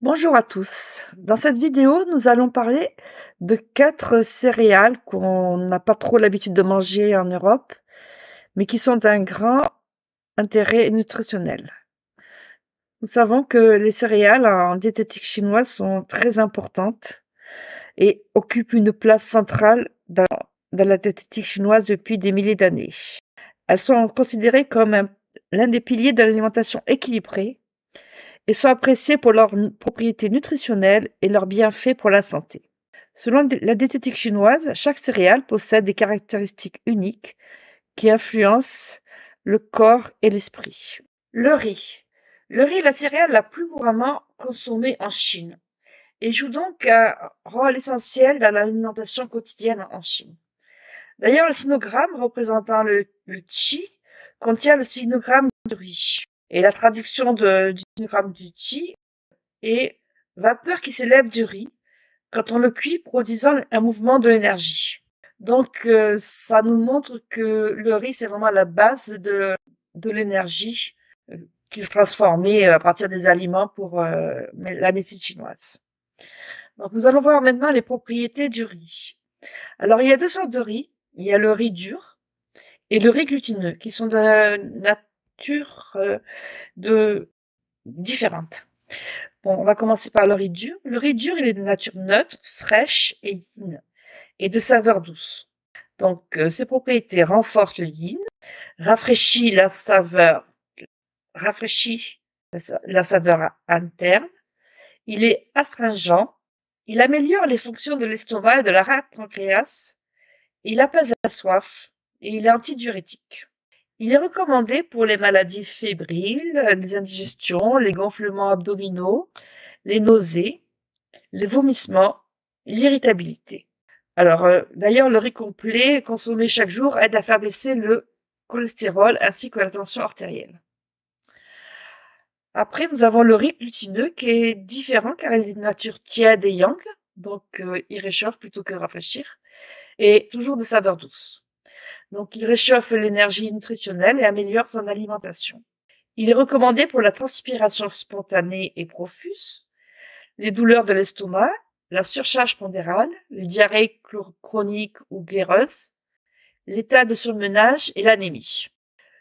Bonjour à tous. Dans cette vidéo, nous allons parler de 4 céréales qu'on n'a pas trop l'habitude de manger en Europe, mais qui sont d'un grand intérêt nutritionnel. Nous savons que les céréales en diététique chinoise sont très importantes et occupent une place centrale dans la diététique chinoise depuis des milliers d'années. Elles sont considérées comme l'un des piliers de l'alimentation équilibrée et sont appréciées pour leurs propriétés nutritionnelles et leurs bienfaits pour la santé. Selon la diététique chinoise, chaque céréale possède des caractéristiques uniques qui influencent le corps et l'esprit. Le riz. Le riz est la céréale la plus couramment consommée en Chine et joue donc un rôle essentiel dans l'alimentation quotidienne en Chine. D'ailleurs, le sinogramme représentant le qi contient le sinogramme du riz. Et la traduction du sinogramme du qi est vapeur qui s'élève du riz quand on le cuit, produisant un mouvement de l'énergie. Donc, ça nous montre que le riz, c'est vraiment la base de l'énergie qu'il est transformée à partir des aliments pour la médecine chinoise. Donc, nous allons voir maintenant les propriétés du riz. Alors, il y a deux sortes de riz. Il y a le riz dur et le riz glutineux, qui sont de nature différente. Bon, on va commencer par le riz dur. Le riz dur, il est de nature neutre, fraîche et yin, et de saveur douce. Donc, ses propriétés renforcent le yin, rafraîchit rafraîchit la saveur interne. Il est astringent. Il améliore les fonctions de l'estomac et de l'arrêt-pancréas. Il apaise la soif et il est antidiurétique. Il est recommandé pour les maladies fébriles, les indigestions, les gonflements abdominaux, les nausées, les vomissements, l'irritabilité. Alors, d'ailleurs, le riz complet consommé chaque jour aide à faire baisser le cholestérol ainsi que la tension artérielle. Après, nous avons le riz glutineux qui est différent car il est de nature tiède et yang, donc il réchauffe plutôt que rafraîchir, et toujours de saveur douce. Donc, il réchauffe l'énergie nutritionnelle et améliore son alimentation. Il est recommandé pour la transpiration spontanée et profuse, les douleurs de l'estomac, la surcharge pondérale, les diarrhées chroniques ou glaireuses, l'état de surmenage et l'anémie.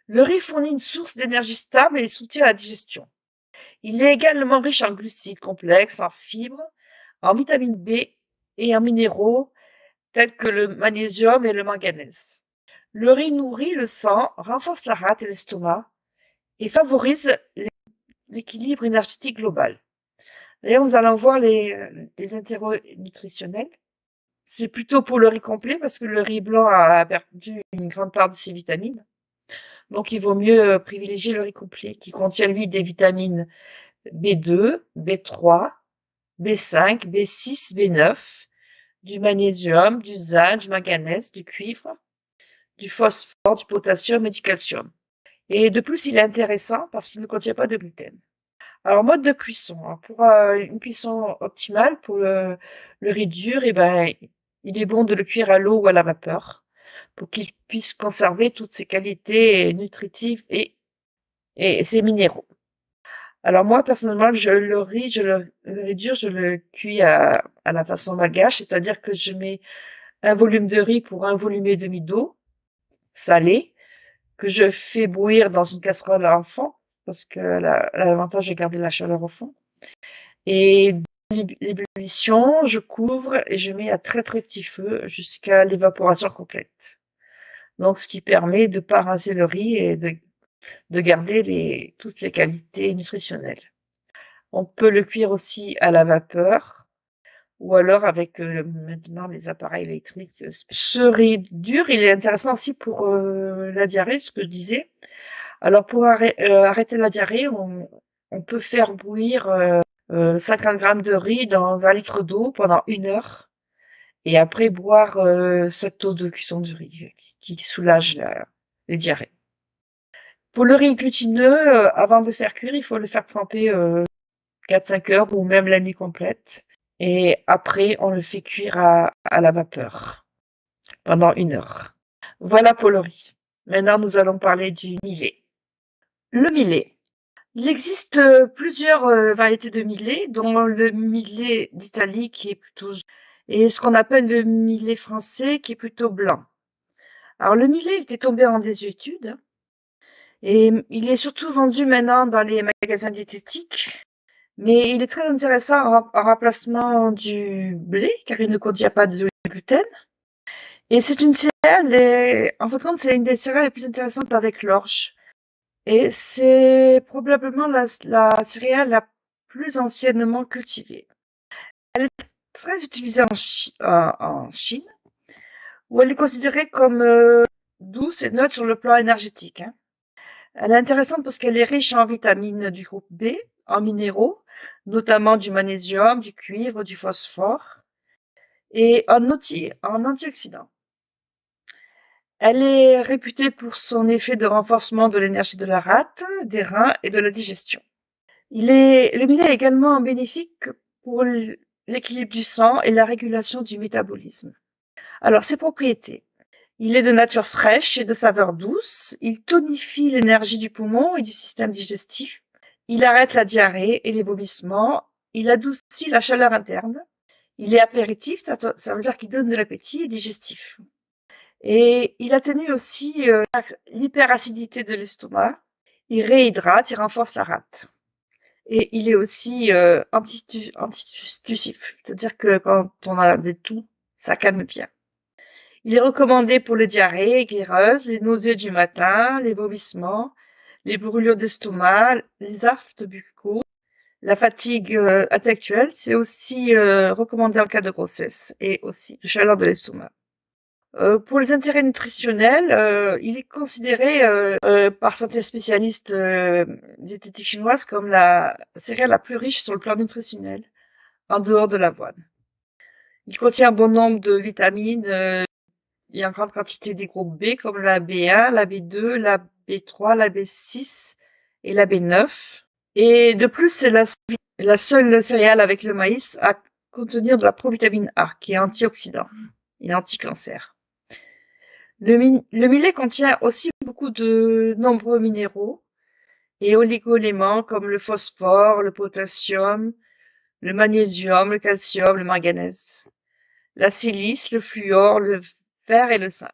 Le riz fournit une source d'énergie stable et soutient la digestion. Il est également riche en glucides complexes, en fibres, en vitamine B et en minéraux tels que le magnésium et le manganèse. Le riz nourrit le sang, renforce la rate et l'estomac et favorise l'équilibre énergétique global. D'ailleurs, nous allons voir les intérêts nutritionnels. C'est plutôt pour le riz complet parce que le riz blanc a perdu une grande part de ses vitamines. Donc, il vaut mieux privilégier le riz complet qui contient, lui, des vitamines B2, B3, B5, B6, B9, du magnésium, du zinc, du manganèse, du cuivre, du phosphore, du potassium et du calcium. Et de plus, il est intéressant parce qu'il ne contient pas de gluten. Alors, mode de cuisson. Alors, pour une cuisson optimale pour le riz dur, eh ben, il est bon de le cuire à l'eau ou à la vapeur pour qu'il puisse conserver toutes ses qualités nutritives et ses minéraux. Alors moi, personnellement, le riz dur, je le cuis à la façon malgache, c'est-à-dire que je mets un volume de riz pour un volume et demi d'eau salée, que je fais bouillir dans une casserole à fond, parce que l'avantage est de garder la chaleur au fond. Et l'ébullition, je couvre et je mets à très très petit feu jusqu'à l'évaporation complète. Donc, ce qui permet de pas rincer le riz et de garder toutes les qualités nutritionnelles. On peut le cuire aussi à la vapeur ou alors avec maintenant les appareils électriques. Ce riz dur, il est intéressant aussi pour la diarrhée, ce que je disais. Alors pour arrêter la diarrhée, on peut faire bouillir 50 grammes de riz dans 1 litre d'eau pendant 1 heure et après boire cette eau de cuisson du riz qui soulage les diarrhées. Pour le riz glutineux, avant de faire cuire, il faut le faire tremper 4-5 heures ou même la nuit complète. Et après, on le fait cuire à la vapeur pendant 1 heure. Voilà pour le riz. Maintenant, nous allons parler du millet. Le millet. Il existe plusieurs variétés de millet, dont le millet d'Italie qui est plutôt et ce qu'on appelle le millet français qui est plutôt blanc. Alors le millet il était tombé en désuétude et il est surtout vendu maintenant dans les magasins diététiques, mais il est très intéressant en remplacement du blé car il ne contient pas de gluten. Et c'est une céréale, en fin de compte, c'est une des céréales les plus intéressantes avec l'orge. Et c'est probablement la céréale la plus anciennement cultivée. Elle est très utilisée en Chine, où elle est considérée comme douce et neutre sur le plan énergétique, hein. Elle est intéressante parce qu'elle est riche en vitamines du groupe B, en minéraux, notamment du magnésium, du cuivre, du phosphore, et en antioxydants. Elle est réputée pour son effet de renforcement de l'énergie de la rate, des reins et de la digestion. Le millet est également bénéfique pour l'équilibre du sang et la régulation du métabolisme. Alors, ses propriétés. Il est de nature fraîche et de saveur douce. Il tonifie l'énergie du poumon et du système digestif. Il arrête la diarrhée et les vomissements. Il adoucit la chaleur interne. Il est apéritif, ça veut dire qu'il donne de l'appétit et digestif. Et il atténue aussi l'hyperacidité de l'estomac. Il réhydrate, il renforce la rate. Et il est aussi antitussif, c'est-à-dire que quand on a des toux, ça calme bien. Il est recommandé pour les diarrhées éclaireuses, les nausées du matin, les vomissements, les brûlures d'estomac, les aphtes buccaux, la fatigue intellectuelle. C'est aussi recommandé en cas de grossesse et aussi de chaleur de l'estomac. Pour les intérêts nutritionnels, il est considéré par certains spécialistes diététiques chinoises comme la céréale la plus riche sur le plan nutritionnel, en dehors de l'avoine. Il contient un bon nombre de vitamines et en grande quantité des groupes B comme la B1, la B2, la B3, la B6 et la B9. Et de plus, c'est la seule céréale avec le maïs à contenir de la provitamine A, qui est antioxydant et anti-cancer. Le millet contient aussi beaucoup de nombreux minéraux et oligo-éléments comme le phosphore, le potassium, le magnésium, le calcium, le manganèse, la silice, le fluor, le fer et le zinc.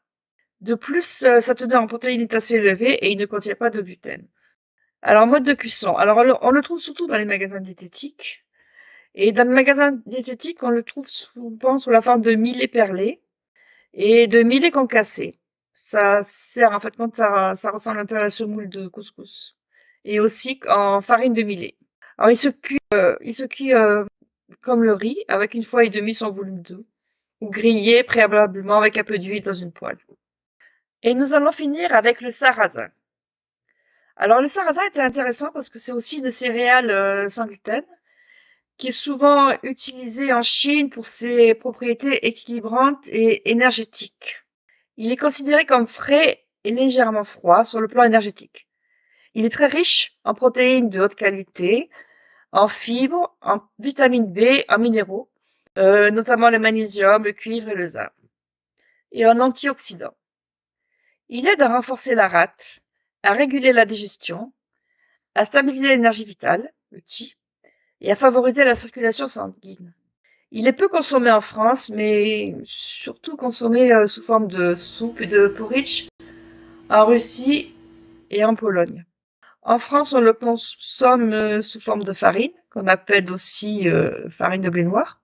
De plus, sa teneur en protéines est assez élevée et il ne contient pas de gluten. Alors, mode de cuisson. Alors, on le trouve surtout dans les magasins diététiques. Et dans les magasins diététiques, on le trouve souvent sous la forme de millet perlé et de millet concassé. Ça sert, en fait, quand ça ressemble un peu à la semoule de couscous. Et aussi en farine de millet. Alors, il se cuit comme le riz, avec une fois et demi son volume d'eau, ou grillé préalablement avec un peu d'huile dans une poêle. Et nous allons finir avec le sarrasin. Alors, le sarrasin était intéressant parce que c'est aussi une céréale sans gluten, qui est souvent utilisée en Chine pour ses propriétés équilibrantes et énergétiques. Il est considéré comme frais et légèrement froid sur le plan énergétique. Il est très riche en protéines de haute qualité, en fibres, en vitamine B, en minéraux, notamment le magnésium, le cuivre et le zinc, et en antioxydants. Il aide à renforcer la rate, à réguler la digestion, à stabiliser l'énergie vitale, le qi, et à favoriser la circulation sanguine. Il est peu consommé en France, mais surtout consommé sous forme de soupe et de porridge en Russie et en Pologne. En France, on le consomme sous forme de farine, qu'on appelle aussi farine de blé noir,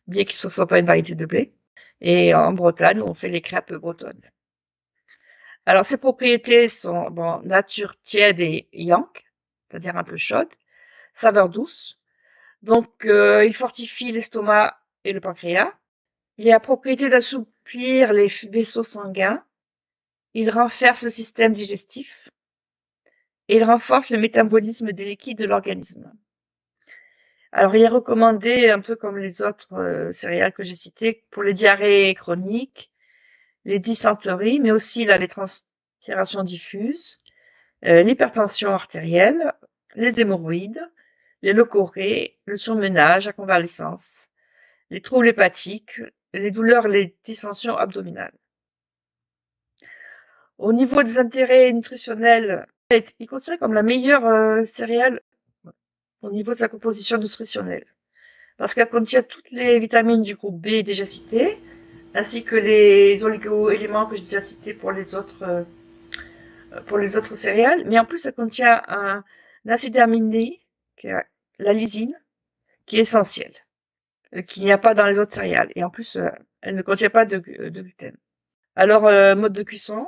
bien qu'il ne soit pas une variété de blé. Et en Bretagne, on fait les crêpes bretonnes. Alors, ses propriétés sont nature tiède et yank, c'est-à-dire un peu chaude, saveur douce. Donc, il fortifie l'estomac et le pancréas. Il a la propriété d'assouplir les vaisseaux sanguins. Il renforce le système digestif. Et il renforce le métabolisme des liquides de l'organisme. Alors, il est recommandé, un peu comme les autres céréales que j'ai citées, pour les diarrhées chroniques, les dysenteries, mais aussi les transpirations diffuses, l'hypertension artérielle, les hémorroïdes, les leucorrhées, le surmenage, la convalescence, les troubles hépatiques, les douleurs et les dissensions abdominales. Au niveau des intérêts nutritionnels, Il contient comme la meilleure céréale au niveau de sa composition nutritionnelle. Parce qu'elle contient toutes les vitamines du groupe B déjà citées, ainsi que les oligo-éléments que j'ai déjà cités pour les autres céréales. Mais en plus, elle contient un acide aminé, qui est la lysine, qui est essentiel, qu'il n'y a pas dans les autres céréales. Et en plus, elle ne contient pas de gluten. Alors, mode de cuisson.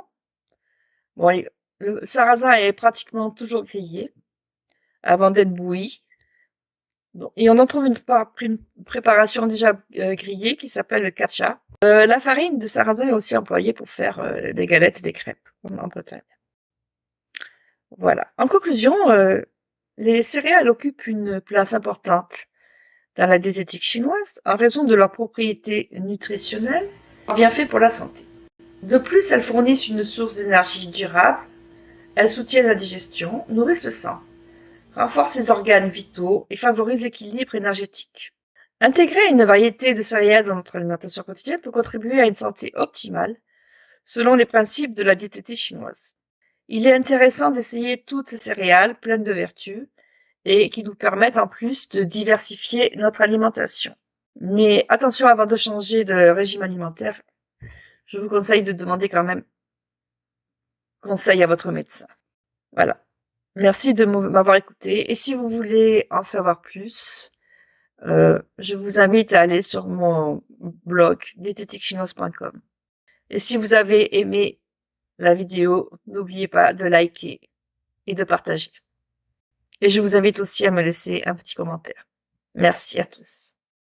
Bon, le sarrasin est pratiquement toujours grillé avant d'être bouilli. Bon, et on en trouve une préparation déjà grillée qui s'appelle le katcha. La farine de sarrasin est aussi employée pour faire des galettes et des crêpes en Bretagne. Voilà. En conclusion, les céréales occupent une place importante dans la diététique chinoise en raison de leurs propriétés nutritionnelles bien fait pour la santé. De plus, elles fournissent une source d'énergie durable, elles soutiennent la digestion, nourrissent le sang, renforcent les organes vitaux et favorisent l'équilibre énergétique. Intégrer une variété de céréales dans notre alimentation quotidienne peut contribuer à une santé optimale selon les principes de la diététique chinoise. Il est intéressant d'essayer toutes ces céréales pleines de vertus et qui nous permettent en plus de diversifier notre alimentation. Mais attention, avant de changer de régime alimentaire, je vous conseille de demander quand même conseil à votre médecin. Voilà. Merci de m'avoir écouté. Et si vous voulez en savoir plus, je vous invite à aller sur mon blog diététiquechinoise.com. Et si vous avez aimé la vidéo, n'oubliez pas de liker et de partager. Et je vous invite aussi à me laisser un petit commentaire. Merci à tous.